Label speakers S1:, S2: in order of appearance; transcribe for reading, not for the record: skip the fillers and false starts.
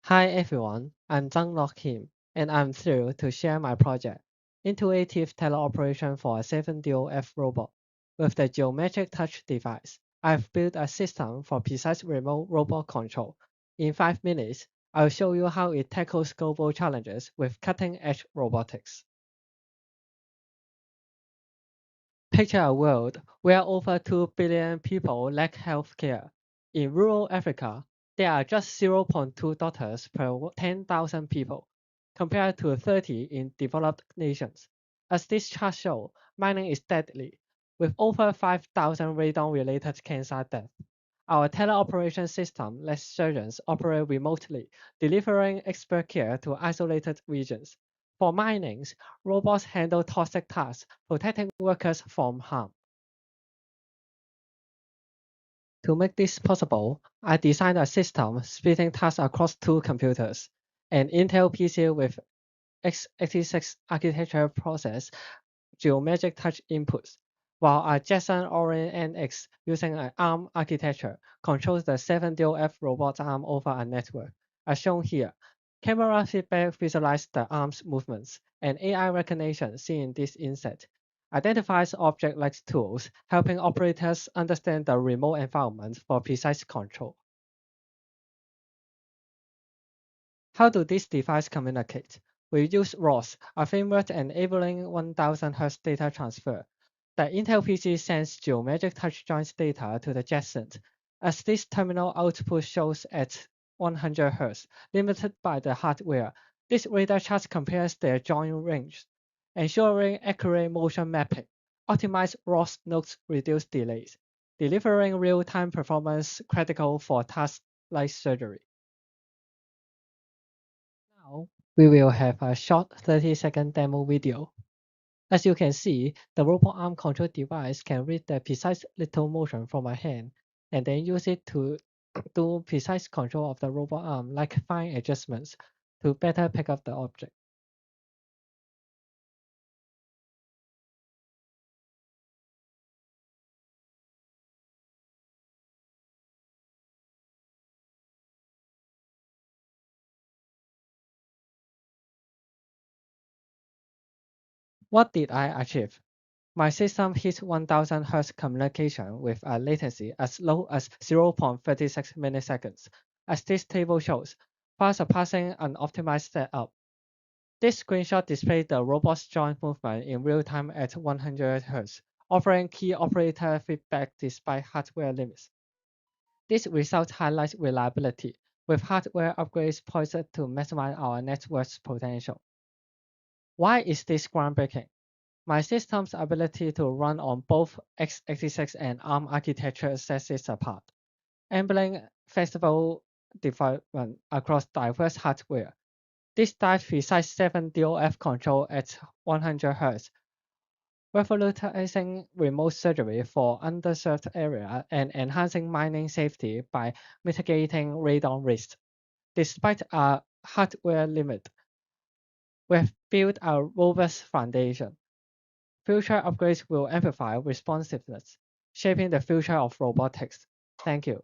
S1: Hi everyone, I'm Zhang Lok Kim, and I'm thrilled to share my project, Intuitive Teleoperation for a 7DOF robot. With the Geometric Touch device, I've built a system for precise remote robot control. In 5 minutes, I'll show you how it tackles global challenges with cutting-edge robotics. Picture a world where over 2 billion people lack health care. In rural Africa, there are just 0.2 doctors per 10,000 people, compared to 30 in developed nations. As this chart shows, mining is deadly, with over 5,000 radon-related cancer deaths. Our teleoperation system lets surgeons operate remotely, delivering expert care to isolated regions. For minings, robots handle toxic tasks, protecting workers from harm. To make this possible, I designed a system splitting tasks across two computers, an Intel PC with x86 architecture process geometric touch inputs, while a Jetson Orin NX using an ARM architecture controls the 7DOF robot arm over a network, as shown here. Camera feedback visualizes the arm's movements, and AI recognition seeing this inset identifies objects like tools, helping operators understand the remote environment for precise control. How do these devices communicate? We use ROS, a framework enabling 1000 Hz data transfer. The Intel PC sends geometric touch joints data to the Jetson, as this terminal output shows at 100 Hz, limited by the hardware. This radar chart compares their joint range, ensuring accurate motion mapping. Optimized ROS nodes reduce delays, delivering real-time performance critical for tasks like surgery. Now, we will have a short 30-second demo video. As you can see, the robot arm control device can read the precise little motion from my hand and then use it to do precise control of the robot arm like fine adjustments to better pick up the object. What did I achieve? My system hit 1000 Hz communication with a latency as low as 0.36 milliseconds, as this table shows, far surpassing an optimized setup. This screenshot displays the robot's joint movement in real time at 100 Hz, offering key operator feedback despite hardware limits. This result highlights reliability, with hardware upgrades poised to maximize our network's potential. Why is this groundbreaking? My system's ability to run on both x86 and ARM architecture sets it apart, enabling flexible development across diverse hardware. This dive precise 7DOF control at 100 Hz, revolutionizing remote surgery for underserved areas and enhancing mining safety by mitigating radon risk. Despite a hardware limit, we've built a robust foundation. Future upgrades will amplify responsiveness, shaping the future of robotics. Thank you.